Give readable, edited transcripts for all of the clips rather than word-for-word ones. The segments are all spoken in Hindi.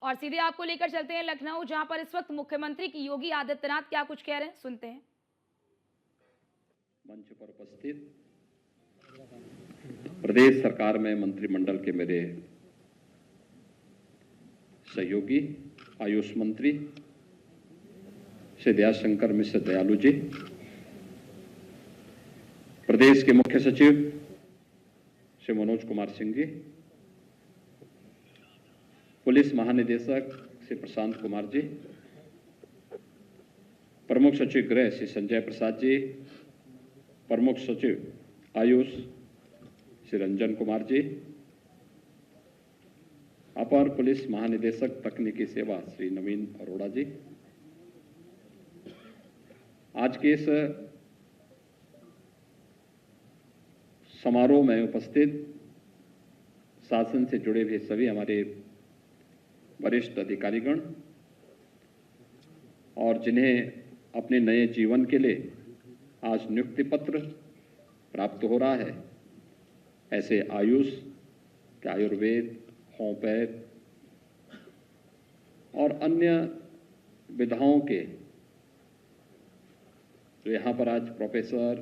और सीधे आपको लेकर चलते हैं लखनऊ, जहां पर इस वक्त मुख्यमंत्री की योगी आदित्यनाथ क्या कुछ कह रहे हैं, सुनते हैं। मंच पर उपस्थित प्रदेश सरकार में मंत्रिमंडल के मेरे सहयोगी आयुष मंत्री श्री दयाशंकर मिश्र दयालु जी, प्रदेश के मुख्य सचिव श्री मनोज कुमार सिंह जी, पुलिस महानिदेशक श्री प्रशांत कुमार जी, प्रमुख सचिव गृह श्री संजय प्रसाद जी, प्रमुख सचिव आयुष श्री रंजन कुमार जी, अपर पुलिस महानिदेशक तकनीकी सेवा श्री नवीन अरोड़ा जी, आज के इस समारोह में उपस्थित शासन से जुड़े हुए सभी हमारे वरिष्ठ अधिकारीगण और जिन्हें अपने नए जीवन के लिए आज नियुक्ति पत्र प्राप्त हो रहा है, ऐसे आयुष, आयुर्वेद, होम्योपैथ और अन्य विधाओं के जो यहाँ पर आज professor,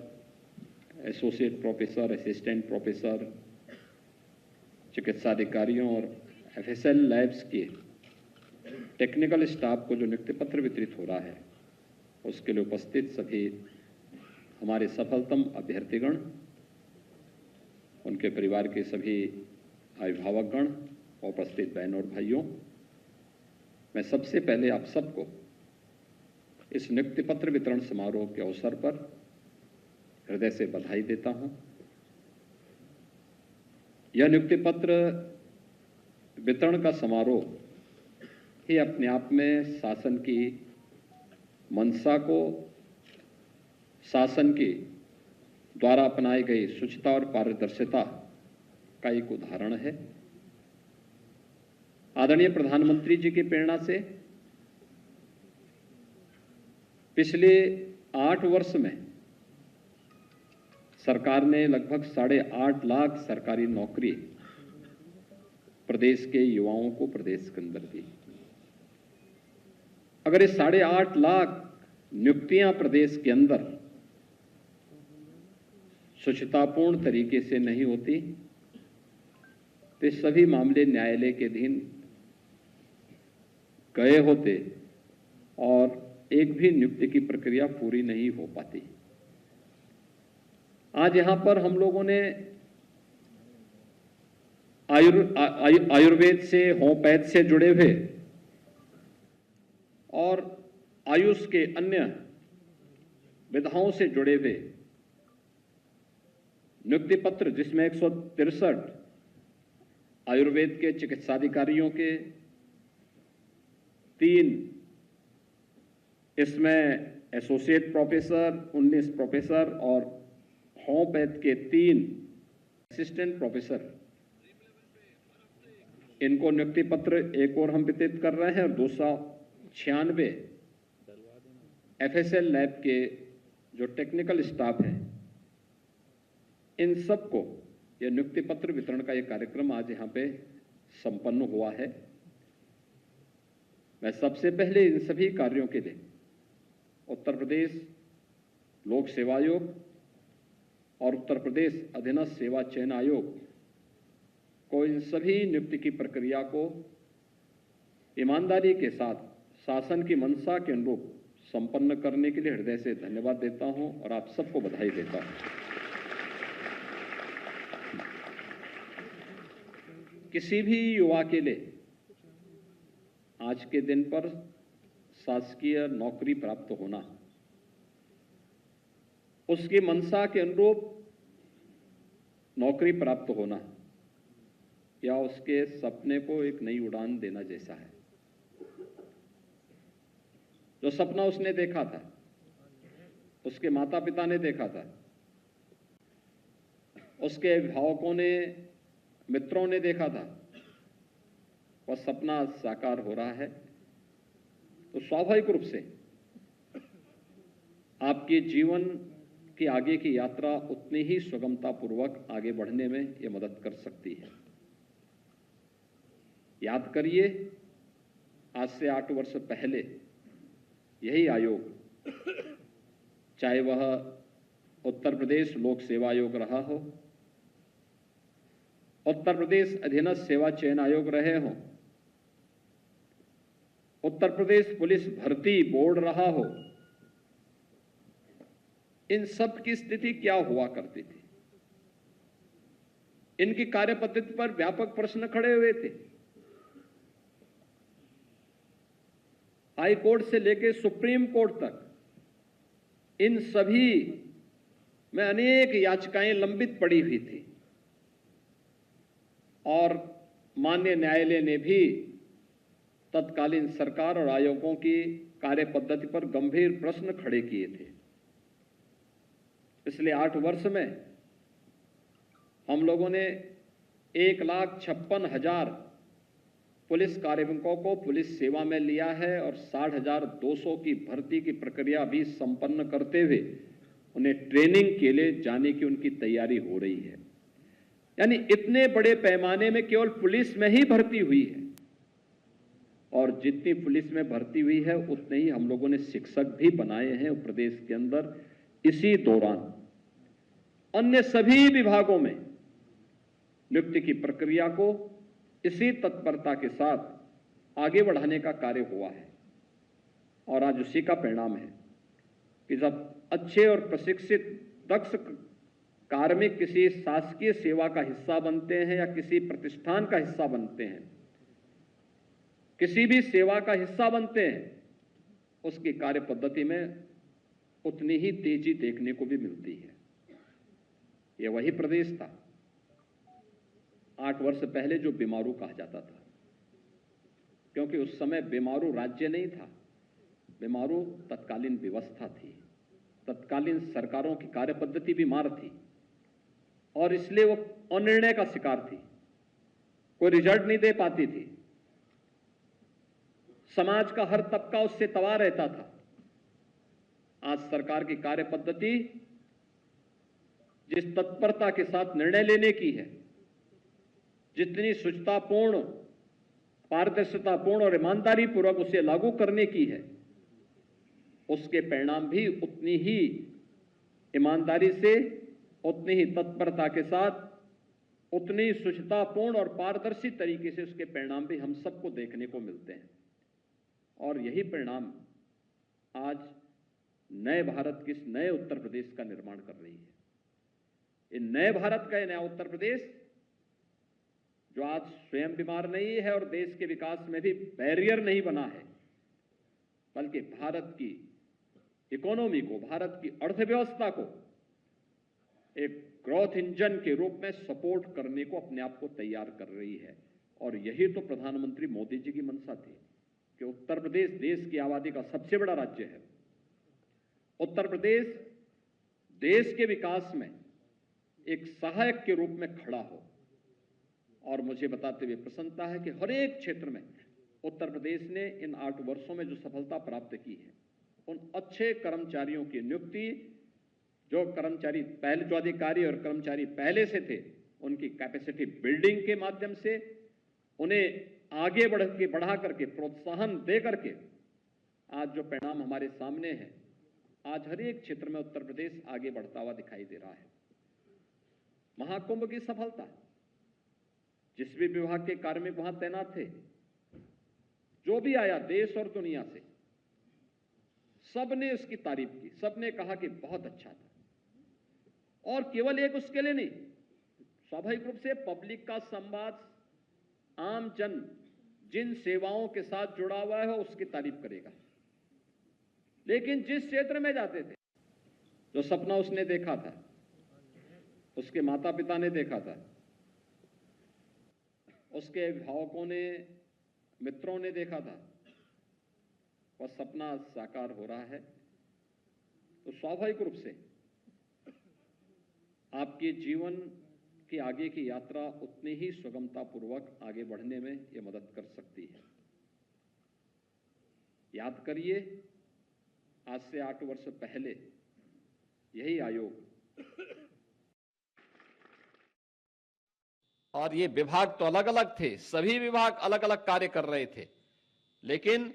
associate professor, assistant professor, चिकित्सा अधिकारियों और एफएसएल लैब्स के टेक्निकल स्टाफ को जो नियुक्ति पत्र वितरित हो रहा है, उसके लिए उपस्थित सभी हमारे सफलतम अभ्यर्थीगण, उनके परिवार के सभी अभिभावकगण, उपस्थित बहनों और भाइयों, मैं सबसे पहले आप सबको इस नियुक्ति पत्र वितरण समारोह के अवसर पर हृदय से बधाई देता हूं। यह नियुक्ति पत्र वितरण का समारोह ही अपने आप में शासन की मंशा को, शासन के द्वारा अपनाई गई शुचिता और पारदर्शिता का एक उदाहरण है। आदरणीय प्रधानमंत्री जी की प्रेरणा से पिछले 8 वर्ष में सरकार ने लगभग 8.5 लाख सरकारी नौकरी प्रदेश के युवाओं को प्रदेश के अंदर दी। अगर ये 8.5 लाख नियुक्तियां प्रदेश के अंदर शुचितापूर्ण तरीके से नहीं होती तो सभी मामले न्यायालय के अधीन गए होते और एक भी नियुक्ति की प्रक्रिया पूरी नहीं हो पाती। आज यहां पर हम लोगों ने आयुर्वेद से, होम्योपैथ से जुड़े हुए और आयुष के अन्य विधाओं से जुड़े हुए नियुक्ति पत्र, जिसमें 163 आयुर्वेद के चिकित्साधिकारियों के, 3 इसमें एसोसिएट प्रोफेसर, 19 प्रोफेसर और होम्योपैथ के 3 असिस्टेंट प्रोफेसर, इनको नियुक्ति पत्र एक और हम वितरित कर रहे हैं और 296 एफएसएल लैब के जो टेक्निकल स्टाफ है, इन सबको यह नियुक्ति पत्र वितरण का यह कार्यक्रम आज यहां पे संपन्न हुआ है। मैं सबसे पहले इन सभी कार्यों के लिए उत्तर प्रदेश लोक सेवा आयोग और उत्तर प्रदेश अधीनस्थ सेवा चयन आयोग को इन सभी नियुक्ति की प्रक्रिया को ईमानदारी के साथ शासन की मंशा के अनुरूप संपन्न करने के लिए हृदय से धन्यवाद देता हूं और आप सबको बधाई देता हूं। किसी भी युवा के लिए आज के दिन पर शासकीय नौकरी प्राप्त होना, उसकी मंशा के अनुरूप नौकरी प्राप्त होना या उसके सपने को एक नई उड़ान देना जैसा है। जो सपना उसने देखा था, उसके माता पिता ने देखा था, उसके अभिभावकों ने, मित्रों ने देखा था, वह सपना साकार हो रहा है, तो स्वाभाविक रूप से आपके जीवन की आगे की यात्रा उतनी ही सुगमतापूर्वक आगे बढ़ने में यह मदद कर सकती है। याद करिए आज से 8 वर्ष पहले यही आयोग, चाहे वह उत्तर प्रदेश लोक सेवा आयोग रहा हो, उत्तर प्रदेश अधीनस्थ सेवा चयन आयोग रहे हों, उत्तर प्रदेश पुलिस भर्ती बोर्ड रहा हो, इन सब की स्थिति क्या हुआ करती थी। इनकी कार्यपद्धति पर व्यापक प्रश्न खड़े हुए थे। हाई कोर्ट से लेकर सुप्रीम कोर्ट तक इन सभी में अनेक याचिकाएं लंबित पड़ी हुई थी और माननीय न्यायालय ने भी तत्कालीन सरकार और आयोगों की कार्यपद्धति पर गंभीर प्रश्न खड़े किए थे। पिछले 8 वर्ष में हम लोगों ने 1,56,000 पुलिस कार्मिकों को पुलिस सेवा में लिया है और 60,200 की भर्ती की प्रक्रिया भी संपन्न करते हुए उन्हें ट्रेनिंग के लिए जाने की उनकी तैयारी हो रही है। यानी इतने बड़े पैमाने में केवल पुलिस में ही भर्ती हुई है और जितनी पुलिस में भर्ती हुई है उतने ही हम लोगों ने शिक्षक भी बनाए हैं प्रदेश के अंदर। इसी दौरान अन्य सभी विभागों में नियुक्ति की प्रक्रिया को इसी तत्परता के साथ आगे बढ़ाने का कार्य हुआ है और आज उसी का परिणाम है कि जब अच्छे और प्रशिक्षित दक्ष कार्मिक किसी शासकीय सेवा का हिस्सा बनते हैं या किसी प्रतिष्ठान का हिस्सा बनते हैं, किसी भी सेवा का हिस्सा बनते हैं, उसकी कार्य पद्धति में उतनी ही तेजी देखने को भी मिलती है। यह वही प्रदेश था 8 वर्ष पहले जो बीमारू कहा जाता था, क्योंकि उस समय बीमारू राज्य नहीं था, बीमारू तत्कालीन व्यवस्था थी, तत्कालीन सरकारों की कार्यपद्धति बीमार थी और इसलिए वो अनिर्णय का शिकार थी, कोई रिजल्ट नहीं दे पाती थी। समाज का हर तबका उससे तबाह रहता था। आज सरकार की कार्यपद्धति जिस तत्परता के साथ निर्णय लेने की है, जितनी शुचितापूर्ण, पारदर्शितापूर्ण और ईमानदारी पूर्वक उसे लागू करने की है, उसके परिणाम भी उतनी ही ईमानदारी से, उतनी ही तत्परता के साथ, उतनी शुचितापूर्ण और पारदर्शी तरीके से उसके परिणाम भी हम सबको देखने को मिलते हैं। और यही परिणाम आज नए भारत के, इस नए उत्तर प्रदेश का निर्माण कर रही है। इन नए भारत का नया उत्तर प्रदेश जो आज स्वयं बीमार नहीं है और देश के विकास में भी बैरियर नहीं बना है, बल्कि भारत की इकोनॉमी को, भारत की अर्थव्यवस्था को एक ग्रोथ इंजन के रूप में सपोर्ट करने को अपने आप को तैयार कर रही है। और यही तो प्रधानमंत्री मोदी जी की मंशा थी कि उत्तर प्रदेश देश की आबादी का सबसे बड़ा राज्य है। उत्तर प्रदेश देश के विकास में एक सहायक के रूप में खड़ा हो। और मुझे बताते हुए प्रसन्नता है कि हर एक क्षेत्र में उत्तर प्रदेश ने इन 8 वर्षों में जो सफलता प्राप्त की है, उन अच्छे कर्मचारियों की नियुक्ति, जो कर्मचारी पहले, जो अधिकारी और कर्मचारी पहले से थे, उनकी कैपेसिटी बिल्डिंग के माध्यम से उन्हें आगे बढ़ा करके, प्रोत्साहन दे करके आज जो परिणाम हमारे सामने है, आज हर एक क्षेत्र में उत्तर प्रदेश आगे बढ़ता हुआ दिखाई दे रहा है। महाकुंभ की सफलता, जिस भी विभाग के कार्मिक वहां तैनात थे, जो भी आया देश और दुनिया से, सबने उसकी तारीफ की, सबने कहा कि बहुत अच्छा था। और केवल एक उसके लिए नहीं, स्वाभाविक रूप से पब्लिक का संवाद, आम जन जिन सेवाओं के साथ जुड़ा हुआ है उसकी तारीफ करेगा। लेकिन जिस क्षेत्र में जाते थे, जो सपना उसने देखा था, उसके माता पिता ने देखा था, उसके अभिभावकों ने, मित्रों ने देखा था, वह सपना साकार हो रहा है, तो स्वाभाविक रूप से आपके जीवन की आगे की यात्रा उतनी ही सुगमतापूर्वक आगे बढ़ने में यह मदद कर सकती है। याद करिए, आज से 8 वर्ष पहले यही आयोग, और ये विभाग तो अलग अलग थे, सभी विभाग अलग अलग कार्य कर रहे थे, लेकिन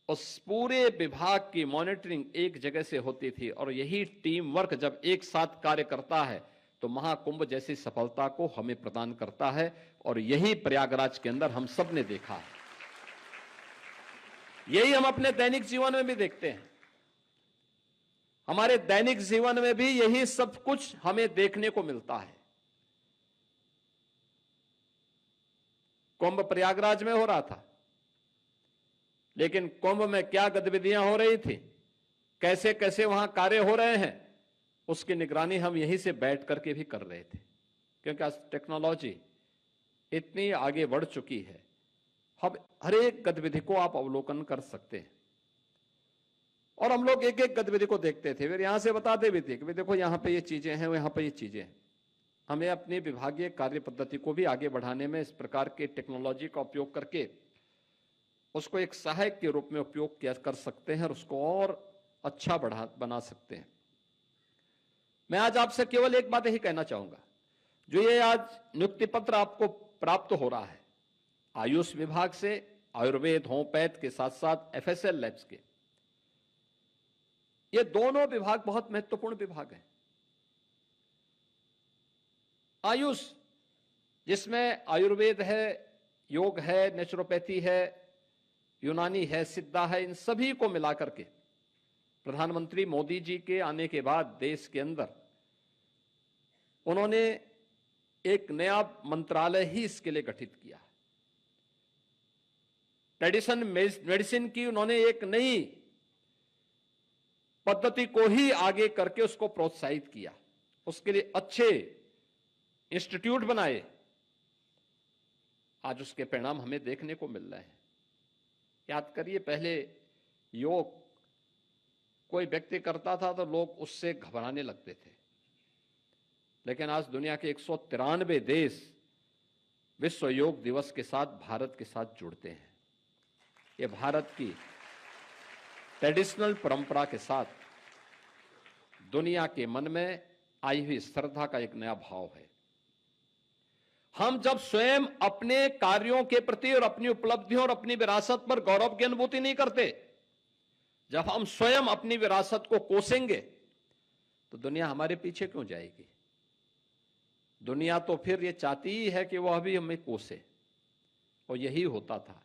उस पूरे विभाग की मॉनिटरिंग एक जगह से होती थी और यही टीम वर्क जब एक साथ कार्य करता है तो महाकुंभ जैसी सफलता को हमें प्रदान करता है। और यही प्रयागराज के अंदर हम सब ने देखा है, यही हम अपने दैनिक जीवन में भी देखते हैं। हमारे दैनिक जीवन में भी यही सब कुछ हमें देखने को मिलता है। कुंभ प्रयागराज में हो रहा था, लेकिन कुंभ में क्या गतिविधियां हो रही थी, कैसे कैसे वहां कार्य हो रहे हैं, उसकी निगरानी हम यहीं से बैठ करके भी कर रहे थे। क्योंकि आज टेक्नोलॉजी इतनी आगे बढ़ चुकी है, अब हर एक गतिविधि को आप अवलोकन कर सकते हैं। और हम लोग एक एक गतिविधि को देखते थे, फिर यहां से बताते भी थे कि भाई देखो यहां पे ये चीजें हैं, यहां पे ये चीजें हैं। हमें अपनी विभागीय कार्य पद्धति को भी आगे बढ़ाने में इस प्रकार के टेक्नोलॉजी का उपयोग करके उसको एक सहायक के रूप में उपयोग किया कर सकते हैं और उसको और अच्छा बना सकते हैं। मैं आज आपसे केवल एक बात ही कहना चाहूंगा, जो ये आज नियुक्ति पत्र आपको प्राप्त हो रहा है आयुष विभाग से, आयुर्वेद होम्योपैथ के साथ साथ एफएसएल लैब्स के, ये दोनों विभाग बहुत महत्वपूर्ण विभाग हैं। आयुष जिसमें आयुर्वेद है, योग है, नेचुरोपैथी है, यूनानी है, सिद्धा है, इन सभी को मिलाकर के प्रधानमंत्री मोदी जी के आने के बाद देश के अंदर उन्होंने एक नया मंत्रालय ही इसके लिए गठित किया। ट्रेडिशन मेडिसिन की उन्होंने एक नई पद्धति को ही आगे करके उसको प्रोत्साहित किया, उसके लिए अच्छे इंस्टीट्यूट बनाए। आज उसके परिणाम हमें देखने को मिल रहे हैं। याद करिए, पहले योग कोई व्यक्ति करता था तो लोग उससे घबराने लगते थे, लेकिन आज दुनिया के 193 देश विश्व योग दिवस के साथ भारत के साथ जुड़ते हैं। ये भारत की ट्रेडिशनल परंपरा के साथ दुनिया के मन में आई हुई श्रद्धा का एक नया भाव है। हम जब स्वयं अपने कार्यों के प्रति और अपनी उपलब्धियों और अपनी विरासत पर गौरव की अनुभूति नहीं करते, जब हम स्वयं अपनी विरासत को कोसेंगे तो दुनिया हमारे पीछे क्यों जाएगी? दुनिया तो फिर ये चाहती ही है कि वह भी हमें कोसे, और यही होता था।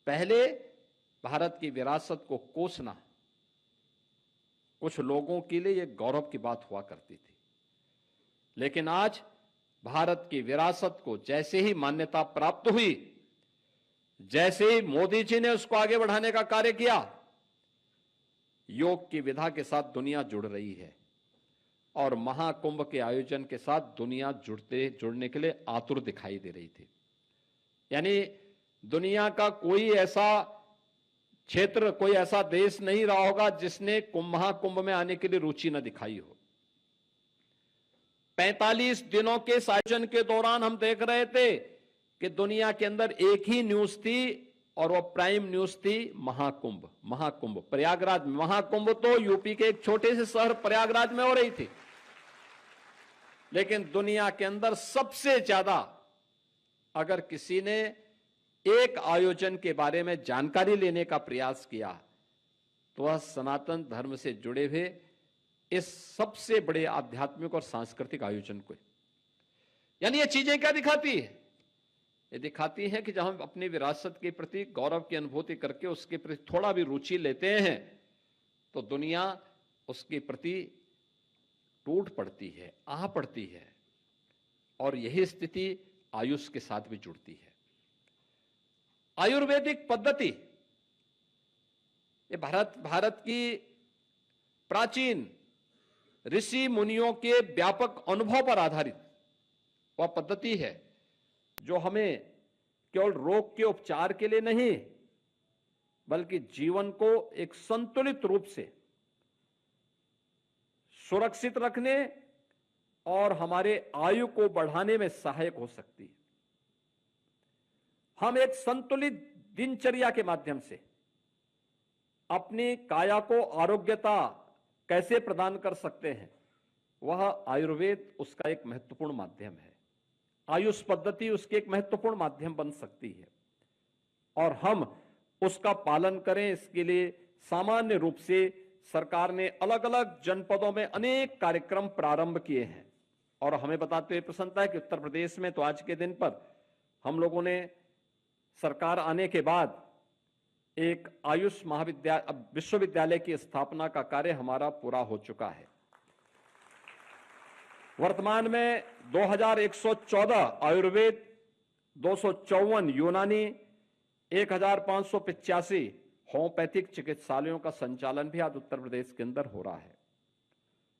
पहले भारत की विरासत को कोसना कुछ लोगों के लिए यह गौरव की बात हुआ करती थी, लेकिन आज भारत की विरासत को जैसे ही मान्यता प्राप्त हुई, जैसे ही मोदी जी ने उसको आगे बढ़ाने का कार्य किया, योग की विधा के साथ दुनिया जुड़ रही है और महाकुंभ के आयोजन के साथ दुनिया जुड़ने के लिए आतुर दिखाई दे रही थी। यानी दुनिया का कोई ऐसा क्षेत्र, कोई ऐसा देश नहीं रहा होगा जिसने महाकुंभ में आने के लिए रुचि न दिखाई हो। 45 दिनों के इस आयोजन के दौरान हम देख रहे थे कि दुनिया के अंदर एक ही न्यूज थी और वो प्राइम न्यूज थी महाकुंभ। महाकुंभ प्रयागराज में, महाकुंभ तो यूपी के एक छोटे से शहर प्रयागराज में हो रही थी, लेकिन दुनिया के अंदर सबसे ज्यादा अगर किसी ने एक आयोजन के बारे में जानकारी लेने का प्रयास किया तो वह सनातन धर्म से जुड़े हुए इस सबसे बड़े आध्यात्मिक और सांस्कृतिक आयोजन को। यानी ये चीजें क्या दिखाती है? ये दिखाती है कि जब हम अपनी विरासत के प्रति गौरव की अनुभूति करके उसके प्रति थोड़ा भी रुचि लेते हैं तो दुनिया उसके प्रति टूट पड़ती है, आह पड़ती है, और यही स्थिति आयुष के साथ भी जुड़ती है। आयुर्वेदिक पद्धति ये भारत की प्राचीन ऋषि मुनियों के व्यापक अनुभव पर आधारित वह पद्धति है जो हमें केवल रोग के उपचार के लिए नहीं, बल्कि जीवन को एक संतुलित रूप से सुरक्षित रखने और हमारे आयु को बढ़ाने में सहायक हो सकती है। हम एक संतुलित दिनचर्या के माध्यम से अपनी काया को आरोग्यता कैसे प्रदान कर सकते हैं, वह आयुर्वेद उसका एक महत्वपूर्ण माध्यम है। आयुष पद्धति उसके एक महत्वपूर्ण माध्यम बन सकती है। और हम उसका पालन करें। इसके लिए सामान्य रूप से सरकार ने अलग अलग जनपदों में अनेक कार्यक्रम प्रारंभ किए हैं और हमें बताते हुए प्रसन्नता है कि उत्तर प्रदेश में तो आज के दिन पर हम लोगों ने सरकार आने के बाद एक आयुष विश्वविद्यालय की स्थापना का कार्य हमारा पूरा हो चुका है। वर्तमान में 2114 आयुर्वेद, 254 यूनानी, 1585 होम्योपैथिक चिकित्सालयों का संचालन भी आज उत्तर प्रदेश के अंदर हो रहा है।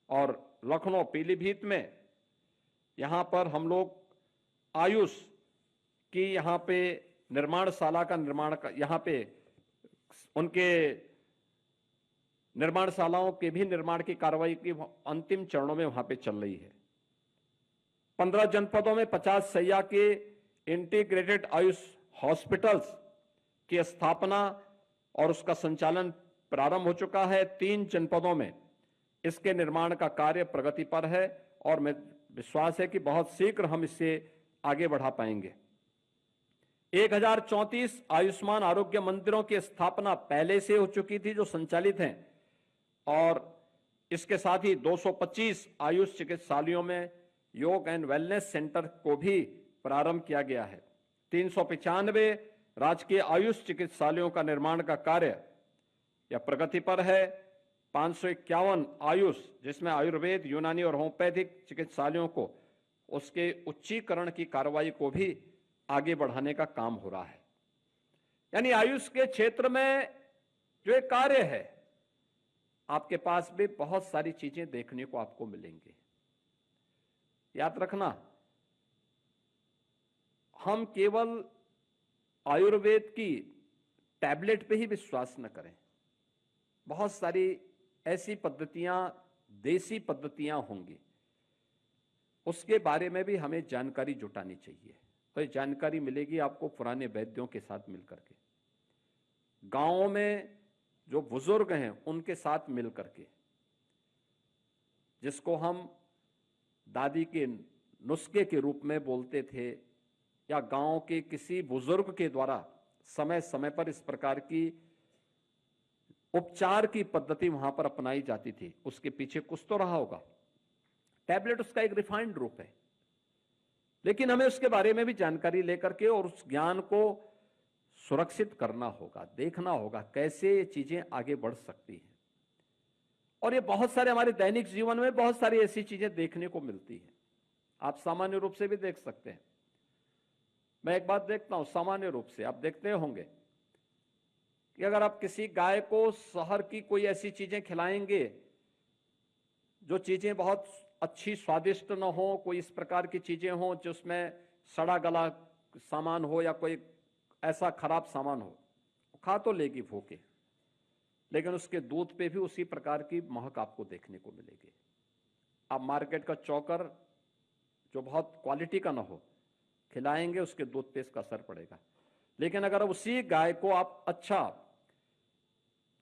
और लखनऊ पीलीभीत में यहां पर हम लोग आयुष की यहां पे निर्माणशाला का निर्माण यहां पे उनके निर्माणशालाओं के भी निर्माण की कार्रवाई की अंतिम चरणों में वहां पे चल रही है। 15 जनपदों में 50 शैय्या के इंटीग्रेटेड आयुष हॉस्पिटल्स की स्थापना और उसका संचालन प्रारंभ हो चुका है। 3 जनपदों में इसके निर्माण का कार्य प्रगति पर है और मैं विश्वास है कि बहुत शीघ्र हम इससे आगे बढ़ा पाएंगे। 1034 आयुष्मान आरोग्य मंदिरों की स्थापना पहले से हो चुकी थी जो संचालित हैं और इसके साथ ही 225 आयुष चिकित्सालयों में योग एंड वेलनेस सेंटर को भी प्रारंभ किया गया है। 395 राजकीय आयुष चिकित्सालयों का निर्माण का कार्य या प्रगति पर है। 551 आयुष जिसमें आयुर्वेद, यूनानी और होम्योपैथिक चिकित्सालयों को उसके उच्चीकरण की कार्रवाई को भी आगे बढ़ाने का काम हो रहा है। यानी आयुष के क्षेत्र में जो एक कार्य है, आपके पास भी बहुत सारी चीजें देखने को आपको मिलेंगी। याद रखना, हम केवल आयुर्वेद की टैबलेट पे ही विश्वास न करें। बहुत सारी ऐसी पद्धतियां, देसी पद्धतियां होंगी, उसके बारे में भी हमें जानकारी जुटानी चाहिए। तो ये जानकारी मिलेगी आपको पुराने वैद्यों के साथ मिलकर के, गांवों में जो बुजुर्ग हैं उनके साथ मिलकर के, जिसको हम दादी के नुस्खे के रूप में बोलते थे या गांव के किसी बुजुर्ग के द्वारा समय समय पर इस प्रकार की उपचार की पद्धति वहां पर अपनाई जाती थी। उसके पीछे कुछ तो रहा होगा। टैबलेट उसका एक रिफाइंड रूप है, लेकिन हमें उसके बारे में भी जानकारी लेकर के और उस ज्ञान को सुरक्षित करना होगा, देखना होगा कैसे ये चीजें आगे बढ़ सकती हैं। और ये बहुत सारे हमारे दैनिक जीवन में बहुत सारी ऐसी चीजें देखने को मिलती हैं। आप सामान्य रूप से भी देख सकते हैं। मैं एक बात देखता हूं, सामान्य रूप से आप देखते होंगे कि अगर आप किसी गाय को शहर की कोई ऐसी चीजें खिलाएंगे जो चीजें बहुत अच्छी स्वादिष्ट न हो, कोई इस प्रकार की चीजें हो जिसमें सड़ा गला सामान हो या कोई ऐसा खराब सामान हो, खा तो लेगी भूखे, लेकिन उसके दूध पे भी उसी प्रकार की महक आपको देखने को मिलेगी। आप मार्केट का चौकर जो बहुत क्वालिटी का ना हो खिलाएंगे, उसके दूध पे इसका असर पड़ेगा। लेकिन अगर उसी गाय को आप अच्छा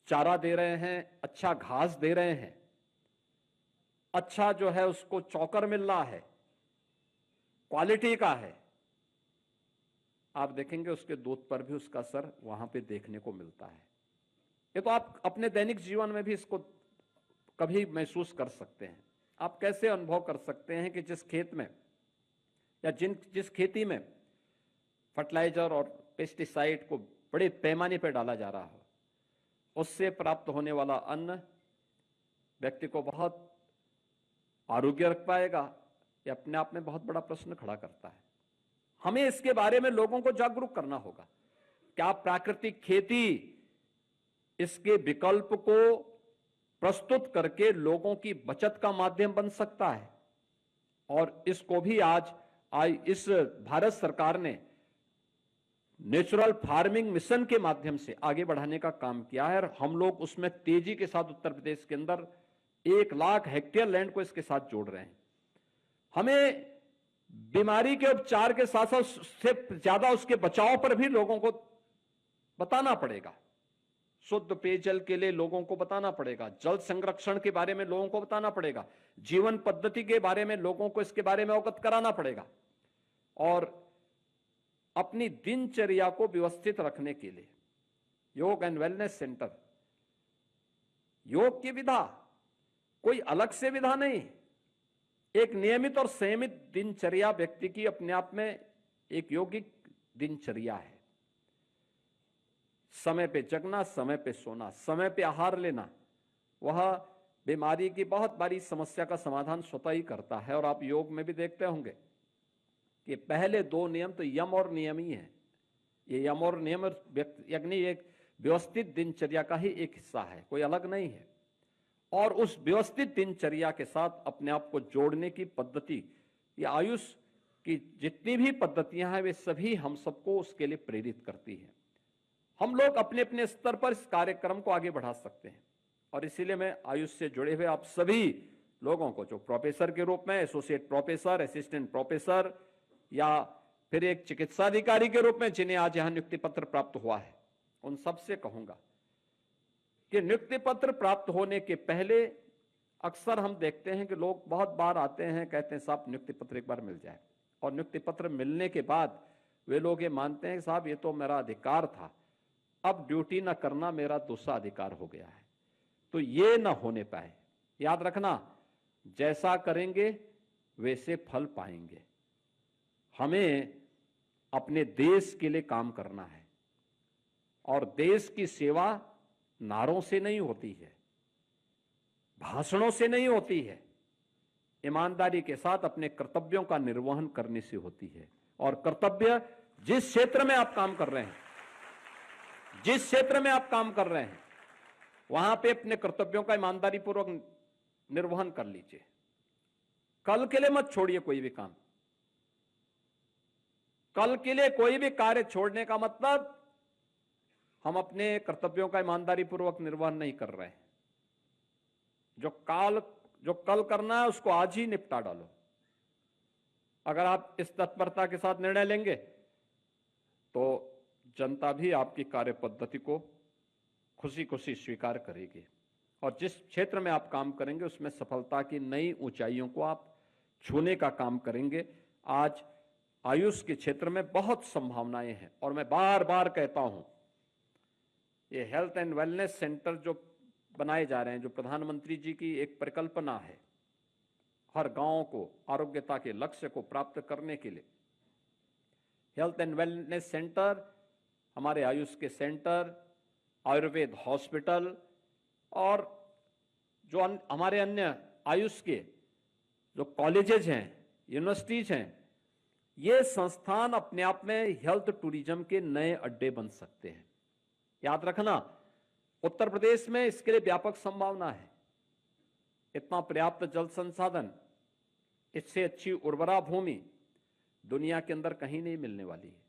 चारा दे रहे हैं, अच्छा घास दे रहे हैं, अच्छा जो है उसको चौकर मिल रहा है, क्वालिटी का है, आप देखेंगे उसके दूध पर भी उसका असर वहां पे देखने को मिलता है। ये तो आप अपने दैनिक जीवन में भी इसको कभी महसूस कर सकते हैं। आप कैसे अनुभव कर सकते हैं कि जिस खेत में या जिस खेती में फर्टिलाइजर और पेस्टिसाइड को बड़े पैमाने पर डाला जा रहा हो, उससे प्राप्त होने वाला अन्न व्यक्ति को बहुत आरोग्य रख पाएगा, ये अपने आप में बहुत बड़ा प्रश्न खड़ा करता है। हमें इसके बारे में लोगों को जागरूक करना होगा। क्या प्राकृतिक खेती इसके विकल्प को प्रस्तुत करके लोगों की बचत का माध्यम बन सकता है? और इसको भी आज इस भारत सरकार ने नेचुरल फार्मिंग मिशन के माध्यम से आगे बढ़ाने का काम किया है और हम लोग उसमें तेजी के साथ उत्तर प्रदेश के अंदर 1 लाख हेक्टेयर लैंड को इसके साथ जोड़ रहे हैं। हमें बीमारी के उपचार के साथ साथ उससे ज्यादा उसके बचाव पर भी लोगों को बताना पड़ेगा। शुद्ध पेयजल के लिए लोगों को बताना पड़ेगा, जल संरक्षण के बारे में लोगों को बताना पड़ेगा, जीवन पद्धति के बारे में लोगों को इसके बारे में अवगत कराना पड़ेगा और अपनी दिनचर्या को व्यवस्थित रखने के लिए योग एंड वेलनेस सेंटर, योग की विधा कोई अलग से विधा नहीं, एक नियमित और संयमित दिनचर्या व्यक्ति की अपने आप में एक यौगिक दिनचर्या है। समय पे जगना, समय पे सोना, समय पे आहार लेना, वह बीमारी की बहुत बड़ी समस्या का समाधान स्वतः ही करता है। और आप योग में भी देखते होंगे कि पहले 2 नियम तो यम और नियम ही है। ये यम और नियम यानी एक व्यवस्थित दिनचर्या का ही एक हिस्सा है, कोई अलग नहीं है। और उस व्यवस्थित दिनचर्या के साथ अपने आप को जोड़ने की पद्धति, ये आयुष की जितनी भी पद्धतियां हैं वे सभी हम सबको उसके लिए प्रेरित करती है। हम लोग अपने अपने स्तर पर इस कार्यक्रम को आगे बढ़ा सकते हैं। और इसीलिए मैं आयुष से जुड़े हुए आप सभी लोगों को, जो प्रोफेसर के रूप में, एसोसिएट प्रोफेसर, असिस्टेंट प्रोफेसर या फिर एक चिकित्सा अधिकारी के रूप में जिन्हें आज यहां नियुक्ति पत्र प्राप्त हुआ है, उन सबसे कहूंगा कि नियुक्ति पत्र प्राप्त होने के पहले अक्सर हम देखते हैं कि लोग बहुत बार आते हैं, कहते हैं साहब नियुक्ति पत्र एक बार मिल जाए, और नियुक्ति पत्र मिलने के बाद वे लोग ये मानते हैं साहब ये तो मेरा अधिकार था, अब ड्यूटी ना करना मेरा दूसरा अधिकार हो गया है। तो ये ना होने पाए। याद रखना, जैसा करेंगे वैसे फल पाएंगे। हमें अपने देश के लिए काम करना है, और देश की सेवा नारों से नहीं होती है, भाषणों से नहीं होती है, ईमानदारी के साथ अपने कर्तव्यों का निर्वहन करने से होती है। और कर्तव्य जिस क्षेत्र में आप काम कर रहे हैं, जिस क्षेत्र में आप काम कर रहे हैं, वहां पे अपने कर्तव्यों का ईमानदारी पूर्वक निर्वहन कर लीजिए। कल के लिए मत छोड़िए कोई भी काम। कल के लिए कोई भी कार्य छोड़ने का मतलब हम अपने कर्तव्यों का ईमानदारी पूर्वक निर्वहन नहीं कर रहे हैं। जो कल करना है उसको आज ही निपटा डालो। अगर आप इस तत्परता के साथ निर्णय लेंगे तो जनता भी आपकी कार्य पद्धति को खुशी खुशी स्वीकार करेगी, और जिस क्षेत्र में आप काम करेंगे उसमें सफलता की नई ऊंचाइयों को आप छूने का काम करेंगे। आज आयुष के क्षेत्र में बहुत संभावनाएं हैं, और मैं बार बार कहता हूं, ये हेल्थ एंड वेलनेस सेंटर जो बनाए जा रहे हैं, जो प्रधानमंत्री जी की एक परिकल्पना है, हर गांव को आरोग्यता के लक्ष्य को प्राप्त करने के लिए हेल्थ एंड वेलनेस सेंटर, हमारे आयुष के सेंटर, आयुर्वेद हॉस्पिटल, और जो हमारे अन्य आयुष के जो कॉलेजेस हैं, यूनिवर्सिटीज हैं, ये संस्थान अपने आप में हेल्थ टूरिज्म के नए अड्डे बन सकते हैं। याद रखना, उत्तर प्रदेश में इसके लिए व्यापक संभावना है। इतना पर्याप्त जल संसाधन, इससे अच्छी उर्वरा भूमि दुनिया के अंदर कहीं नहीं मिलने वाली है।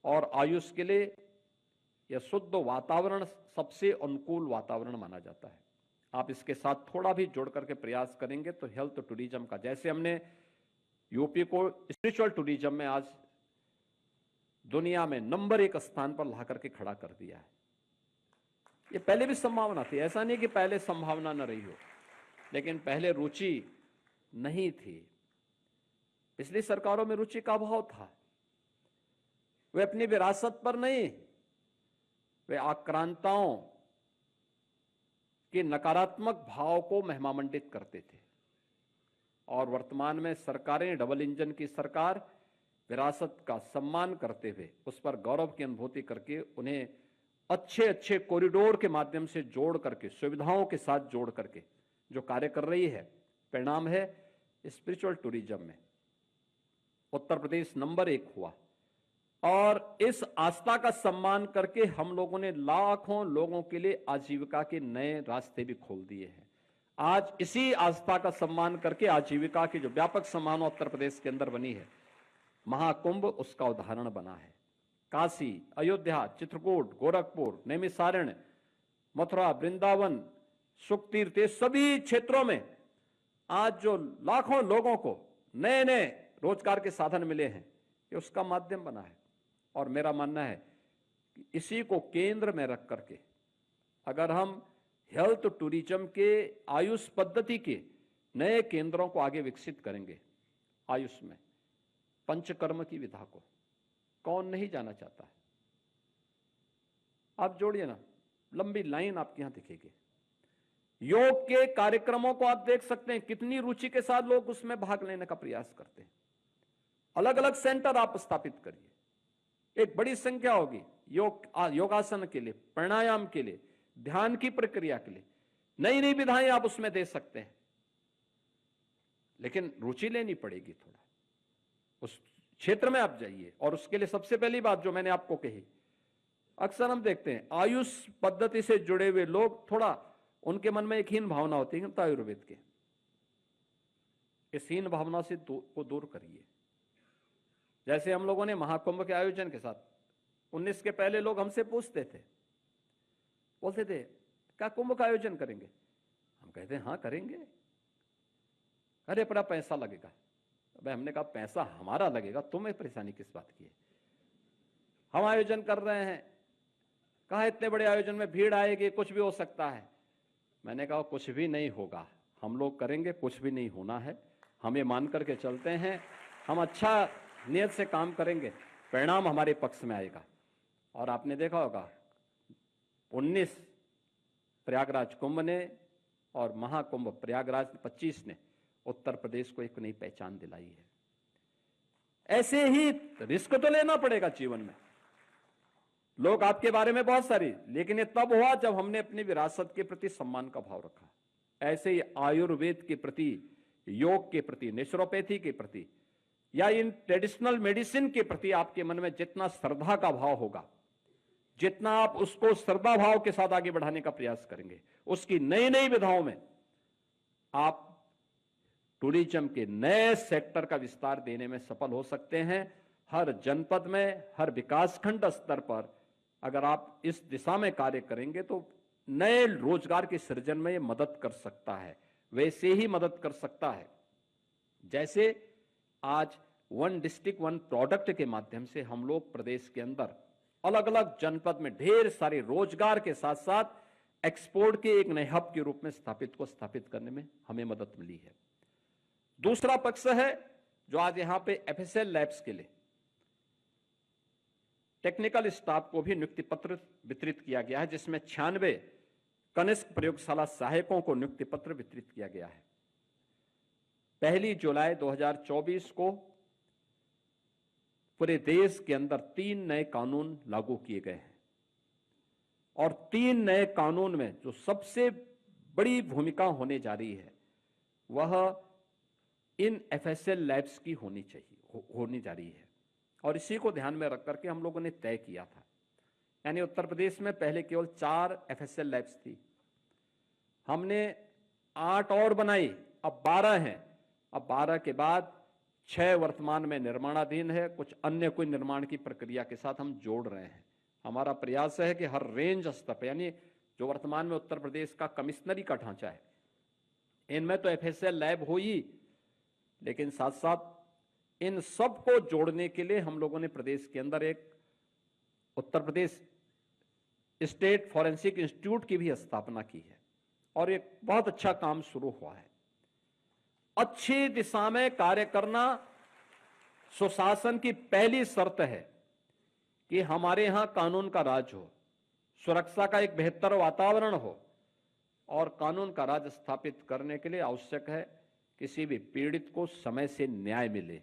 और आयुष के लिए यह शुद्ध वातावरण सबसे अनुकूल वातावरण माना जाता है। आप इसके साथ थोड़ा भी जोड़ करके प्रयास करेंगे तो हेल्थ टूरिज्म का, जैसे हमने यूपी को स्पिरिचुअल टूरिज्म में आज दुनिया में नंबर 1 स्थान पर ला करके खड़ा कर दिया है। ये पहले भी संभावना थी, ऐसा नहीं कि पहले संभावना न रही हो, लेकिन पहले रुचि नहीं थी। पिछली सरकारों में रुचि का अभाव था। वे अपनी विरासत पर नहीं, वे आक्रांताओं के नकारात्मक भाव को महिमामंडित करते थे। और वर्तमान में सरकारें, डबल इंजन की सरकार, विरासत का सम्मान करते हुए उस पर गौरव की अनुभूति करके उन्हें अच्छे अच्छे कॉरिडोर के माध्यम से जोड़ करके, सुविधाओं के साथ जोड़ करके जो कार्य कर रही है, परिणाम है स्पिरिचुअल टूरिज्म में उत्तर प्रदेश नंबर 1 हुआ। और इस आस्था का सम्मान करके हम लोगों ने लाखों लोगों के लिए आजीविका के नए रास्ते भी खोल दिए हैं। आज इसी आस्था का सम्मान करके आजीविका की जो व्यापक संभावना उत्तर प्रदेश के अंदर बनी है, महाकुंभ उसका उदाहरण बना है। काशी, अयोध्या, चित्रकूट, गोरखपुर, नैमिषारण्य, मथुरा, वृंदावन, सुखतीर्थ, सभी क्षेत्रों में आज जो लाखों लोगों को नए नए रोजगार के साधन मिले हैं, ये उसका माध्यम बना है। और मेरा मानना है कि इसी को केंद्र में रख करके अगर हम हेल्थ टूरिज्म के आयुष पद्धति के नए केंद्रों को आगे विकसित करेंगे, आयुष में पंचकर्म की विधा को कौन नहीं जाना चाहता है। आप जोड़िए ना, लंबी लाइन आपके यहां दिखेगी। योग के कार्यक्रमों को आप देख सकते हैं, कितनी रुचि के साथ लोग उसमें भाग लेने का प्रयास करते हैं। अलग अलग सेंटर आप स्थापित करिए, एक बड़ी संख्या होगी योगासन के लिए, प्राणायाम के लिए, ध्यान की प्रक्रिया के लिए, नई नई विधाएं आप उसमें दे सकते हैं। लेकिन रुचि लेनी पड़ेगी, थोड़ा उस क्षेत्र में आप जाइए। और उसके लिए सबसे पहली बात जो मैंने आपको कही, अक्सर हम देखते हैं आयुष पद्धति से जुड़े हुए लोग, थोड़ा उनके मन में एक हीन भावना होती है, तो आयुर्वेद के इस हीन भावना से को दूर करिए। जैसे हम लोगों ने महाकुंभ के आयोजन के साथ 19 के पहले लोग हमसे पूछते थे, बोलते थे क्या कुंभ का आयोजन करेंगे? हम कहते हैं हाँ करेंगे। अरे बड़ा पैसा लगेगा। भाई हमने कहा पैसा हमारा लगेगा, तुम्हें परेशानी किस बात की है? हम आयोजन कर रहे हैं। कहा इतने बड़े आयोजन में भीड़ आएगी, कुछ भी हो सकता है। मैंने कहा कुछ भी नहीं होगा, हम लोग करेंगे, कुछ भी नहीं होना है। हम ये मान करके चलते हैं, हम अच्छा नियत से काम करेंगे, परिणाम हमारे पक्ष में आएगा। और आपने देखा होगा 19 प्रयागराज कुंभ ने और महाकुंभ प्रयागराज 25 ने उत्तर प्रदेश को एक नई पहचान दिलाई है। ऐसे ही रिस्क तो लेना पड़ेगा जीवन में। लोग आपके बारे में बहुत सारी, लेकिन ये तब हुआ जब हमने अपनी विरासत के प्रति सम्मान का भाव रखा। ऐसे ही आयुर्वेद के प्रति, योग के प्रति, नेचुरोपैथी के प्रति या इन ट्रेडिशनल मेडिसिन के प्रति आपके मन में जितना श्रद्धा का भाव होगा, जितना आप उसको श्रद्धा भाव के साथ आगे बढ़ाने का प्रयास करेंगे, उसकी नई नई विधाओं में आप टूरिज्म के नए सेक्टर का विस्तार देने में सफल हो सकते हैं। हर जनपद में, हर विकासखंड स्तर पर अगर आप इस दिशा में कार्य करेंगे तो नए रोजगार के सृजन में ये मदद कर सकता है। वैसे ही मदद कर सकता है जैसे आज वन डिस्ट्रिक्ट वन प्रोडक्ट के माध्यम से हम लोग प्रदेश के अंदर अलग अलग जनपद में ढेर सारे रोजगार के साथ साथ एक्सपोर्ट के एक नए हब के रूप में स्थापित करने में हमें मदद मिली है। दूसरा पक्ष है जो आज यहां पे एफएसएल लैब्स के लिए टेक्निकल स्टाफ को भी नियुक्ति पत्र वितरित किया गया है, जिसमें 96 कनिष्क प्रयोगशाला सहायकों को नियुक्ति पत्र वितरित किया गया है। 1 जुलाई 2024 को पूरे देश के अंदर 3 नए कानून लागू किए गए हैं और 3 नए कानून में जो सबसे बड़ी भूमिका होने जा रही है वह इन एफएसएल लैब्स की होनी जा रही है। और इसी को ध्यान में रख करके हम लोगों ने तय किया था। यानी उत्तर प्रदेश में पहले केवल 4 एफएसएल लैब्स थी, हमने 8 और बनाई, अब 12 हैं। अब 12 के बाद 6 वर्तमान में निर्माणाधीन है, कुछ अन्य कोई निर्माण की प्रक्रिया के साथ हम जोड़ रहे हैं। हमारा प्रयास है कि हर रेंज स्तर पर, यानी जो वर्तमान में उत्तर प्रदेश का कमिश्नरी का ढांचा है, इनमें तो एफएसएल लैब हो ही, लेकिन साथ साथ इन सब को जोड़ने के लिए हम लोगों ने प्रदेश के अंदर एक Uttar Pradesh state forensic institute की भी स्थापना की है और एक बहुत अच्छा काम शुरू हुआ है। अच्छी दिशा में कार्य करना सुशासन की पहली शर्त है कि हमारे यहां कानून का राज हो, सुरक्षा का एक बेहतर वातावरण हो। और कानून का राज स्थापित करने के लिए आवश्यक है किसी भी पीड़ित को समय से न्याय मिले,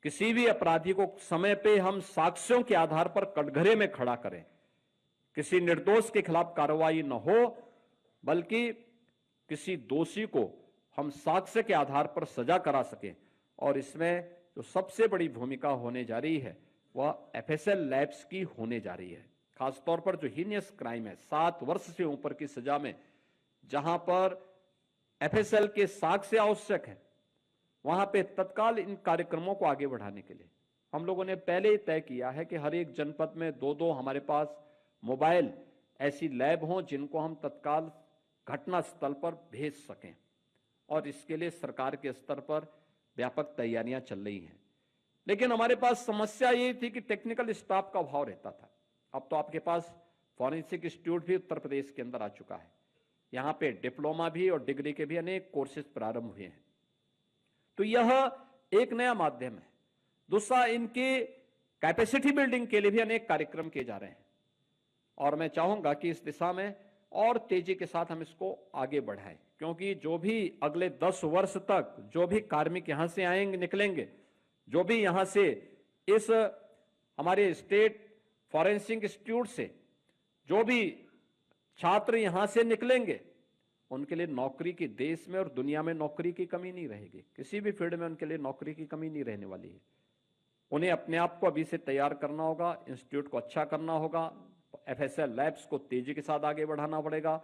किसी भी अपराधी को समय पे हम साक्ष्यों के आधार पर कटघरे में खड़ा करें, किसी निर्दोष के खिलाफ कार्रवाई न हो बल्कि किसी दोषी को हम साक्ष्य के आधार पर सजा करा सकें। और इसमें जो सबसे बड़ी भूमिका होने जा रही है वह एफएसएल लैब्स की होने जा रही है। खासतौर पर जो हीनियस क्राइम है, 7 वर्ष से ऊपर की सजा में जहां पर एफएसएल के साक्ष्य आवश्यक है, वहां पे तत्काल इन कार्यक्रमों को आगे बढ़ाने के लिए हम लोगों ने पहले ही तय किया है कि हर एक जनपद में 2-2 हमारे पास मोबाइल ऐसी लैब हों जिनको हम तत्काल घटना स्थल पर भेज सकें। और इसके लिए सरकार के स्तर पर व्यापक तैयारियां चल रही हैं। लेकिन हमारे पास समस्या ये थी कि टेक्निकल स्टाफ का अभाव रहता था। अब तो आपके पास फॉरेंसिक इंस्टीट्यूट भी उत्तर प्रदेश के अंदर आ चुका है, यहां पे डिप्लोमा भी और डिग्री के भी अनेक कोर्सेज प्रारंभ हुए हैं। तो यह एक नया माध्यम है। दूसरा, इनकी कैपेसिटी बिल्डिंग के लिए भी अनेक कार्यक्रम किए जा रहे हैं। और मैं चाहूंगा कि इस दिशा में और तेजी के साथ हम इसको आगे बढ़ाएं, क्योंकि जो भी अगले 10 वर्ष तक जो भी कार्मिक यहां से आएंगे निकलेंगे, जो भी यहां से इस हमारे स्टेट फॉरेंसिक इंस्टीट्यूट से जो भी छात्र यहां से निकलेंगे, उनके लिए नौकरी की देश में और दुनिया में नौकरी की कमी नहीं रहेगी। किसी भी फील्ड में उनके लिए नौकरी की कमी नहीं रहने वाली है। उन्हें अपने आप को अभी से तैयार करना होगा, इंस्टीट्यूट को अच्छा करना होगा, एफएसएल लैब्स को तेजी के साथ आगे बढ़ाना पड़ेगा।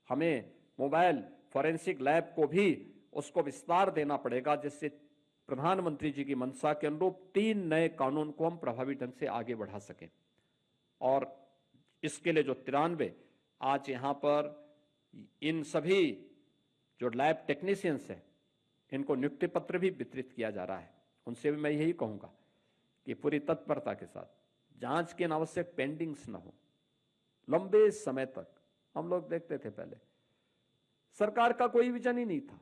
हमें मोबाइल फॉरेंसिक लैब को भी उसको विस्तार देना पड़ेगा, जिससे प्रधानमंत्री जी की मंशा के अनुरूप 3 नए कानून को हम प्रभावी ढंग से आगे बढ़ा सकें। और इसके लिए जो 93 आज यहां पर इन सभी जो लैब टेक्नीशियंस हैं, इनको नियुक्ति पत्र भी वितरित किया जा रहा है। उनसे भी मैं यही कहूंगा कि पूरी तत्परता के साथ जांच के अनावश्यक पेंडिंग्स न हो। लंबे समय तक हम लोग देखते थे, पहले सरकार का कोई विजन ही नहीं था,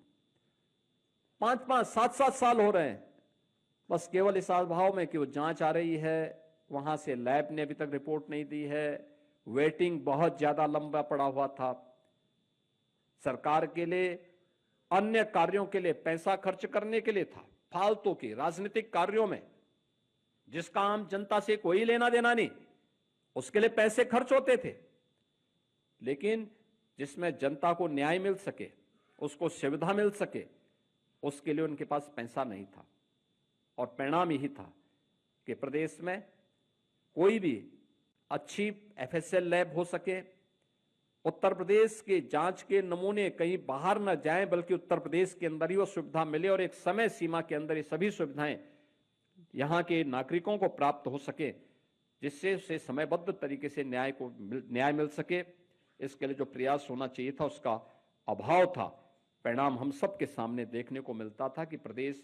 5-5, 7-7 साल हो रहे हैं, बस केवल इस अभाव में कि वो जांच आ रही है, वहां से लैब ने अभी तक रिपोर्ट नहीं दी है, वेटिंग बहुत ज्यादा लंबा पड़ा हुआ था। सरकार के लिए अन्य कार्यों के लिए पैसा खर्च करने के लिए था, फालतू के राजनीतिक कार्यों में जिसका आम जनता से कोई लेना देना नहीं, उसके लिए पैसे खर्च होते थे। लेकिन जिसमें जनता को न्याय मिल सके, उसको सुविधा मिल सके, उसके लिए उनके पास पैसा नहीं था। और परिणाम यही था कि प्रदेश में कोई भी अच्छी एफएसएल लैब हो सके, उत्तर प्रदेश के जांच के नमूने कहीं बाहर न जाएं, बल्कि उत्तर प्रदेश के अंदर ही वो सुविधा मिले और एक समय सीमा के अंदर ये सभी सुविधाएं यहां के नागरिकों को प्राप्त हो सके, जिससे उसे समयबद्ध तरीके से न्याय मिल सके। इसके लिए जो प्रयास होना चाहिए था, उसका अभाव था। परिणाम हम सबके सामने देखने को मिलता था कि प्रदेश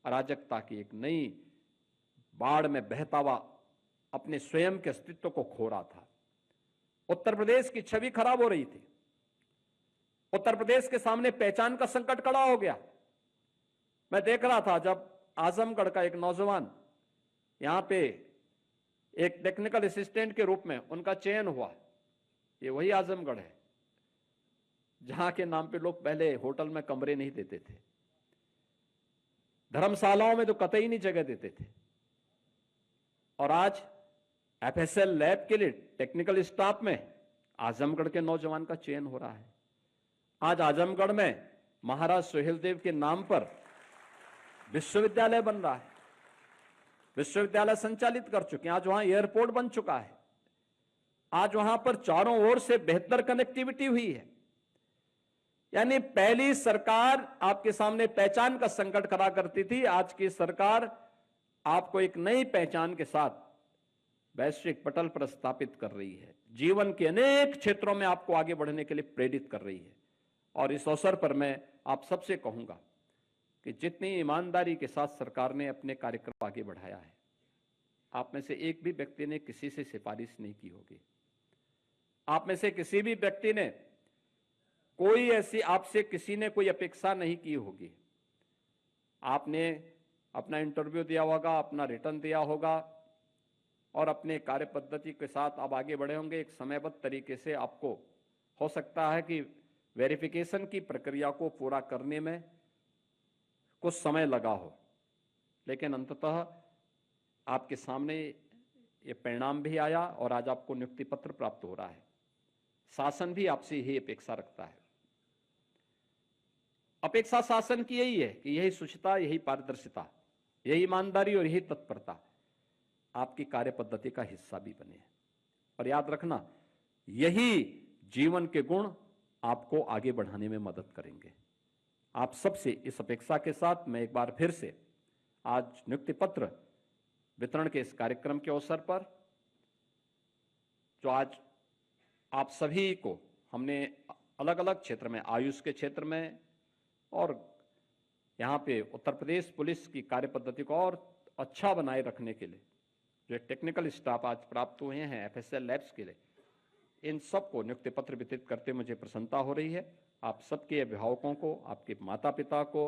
अराजकता की एक नई बाढ़ में बहता हुआ अपने स्वयं के अस्तित्व को खो रहा था। उत्तर प्रदेश की छवि खराब हो रही थी। उत्तर प्रदेश के सामने पहचान का संकट खड़ा हो गया। मैं देख रहा था जब आजमगढ़ का एक नौजवान यहां पे एक टेक्निकल असिस्टेंट के रूप में उनका चयन हुआ। ये वही आजमगढ़ है जहां के नाम पे लोग पहले होटल में कमरे नहीं देते थे, धर्मशालाओं में तो कतई नहीं जगह देते थे, और आज एफएसएल लैब के लिए टेक्निकल स्टाफ में आजमगढ़ के नौजवान का चयन हो रहा है। आज आजमगढ़ में महाराज सुहेलदेव के नाम पर विश्वविद्यालय बन रहा है, विश्वविद्यालय संचालित कर चुके हैं। आज वहां एयरपोर्ट बन चुका है, आज वहां पर चारों ओर से बेहतर कनेक्टिविटी हुई है। यानी पहली सरकार आपके सामने पहचान का संकट खड़ा करती थी, आज की सरकार आपको एक नई पहचान के साथ वैश्विक पटल पर स्थापित कर रही है, जीवन के अनेक क्षेत्रों में आपको आगे बढ़ने के लिए प्रेरित कर रही है। और इस अवसर पर मैं आप सबसे कहूंगा कि जितनी ईमानदारी के साथ सरकार ने अपने कार्यक्रम आगे बढ़ाया है, आप में से एक भी व्यक्ति ने किसी से सिफारिश नहीं की होगी, आप में से किसी भी व्यक्ति ने कोई ऐसी आपसे किसी ने कोई अपेक्षा नहीं की होगी। आपने अपना इंटरव्यू दिया होगा, अपना रिटर्न दिया होगा और अपने कार्य पद्धति के साथ आप आगे बढ़े होंगे। एक समयबद्ध तरीके से आपको हो सकता है कि वेरिफिकेशन की प्रक्रिया को पूरा करने में कुछ समय लगा हो, लेकिन अंततः आपके सामने ये परिणाम भी आया और आज आपको नियुक्ति पत्र प्राप्त हो रहा है। शासन भी आपसे यही अपेक्षा रखता है। अपेक्षा शासन की यही है कि यही शुचिता, यही पारदर्शिता, यही ईमानदारी और यही तत्परता आपकी कार्य पद्धति का हिस्सा भी बने। और याद रखना, यही जीवन के गुण आपको आगे बढ़ाने में मदद करेंगे। आप सबसे इस अपेक्षा के साथ मैं एक बार फिर से आज नियुक्ति पत्र वितरण के इस कार्यक्रम के अवसर पर, जो आज आप सभी को हमने अलग अलग क्षेत्र में, आयुष के क्षेत्र में और यहाँ पे उत्तर प्रदेश पुलिस की कार्य पद्धति को और अच्छा बनाए रखने के लिए जो टेक्निकल स्टाफ आज प्राप्त हुए हैं एफएसएल लैब्स के लिए, इन सबको नियुक्ति पत्र वितरित करते मुझे प्रसन्नता हो रही है। आप सबके अभिभावकों को, आपके माता पिता को,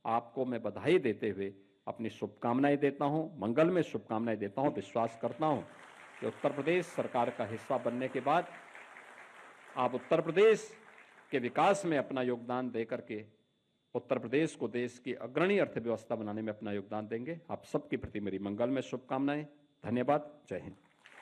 आपको मैं बधाई देते हुए अपनी शुभकामनाएं देता हूं, मंगल में शुभकामनाएं देता हूं। विश्वास करता हूं कि उत्तर प्रदेश सरकार का हिस्सा बनने के बाद आप उत्तर प्रदेश के विकास में अपना योगदान दे करके उत्तर प्रदेश को देश की अग्रणी अर्थव्यवस्था बनाने में अपना योगदान देंगे। आप सबके प्रति मेरी मंगलमय शुभकामनाएं। धन्यवाद। जय हिंद।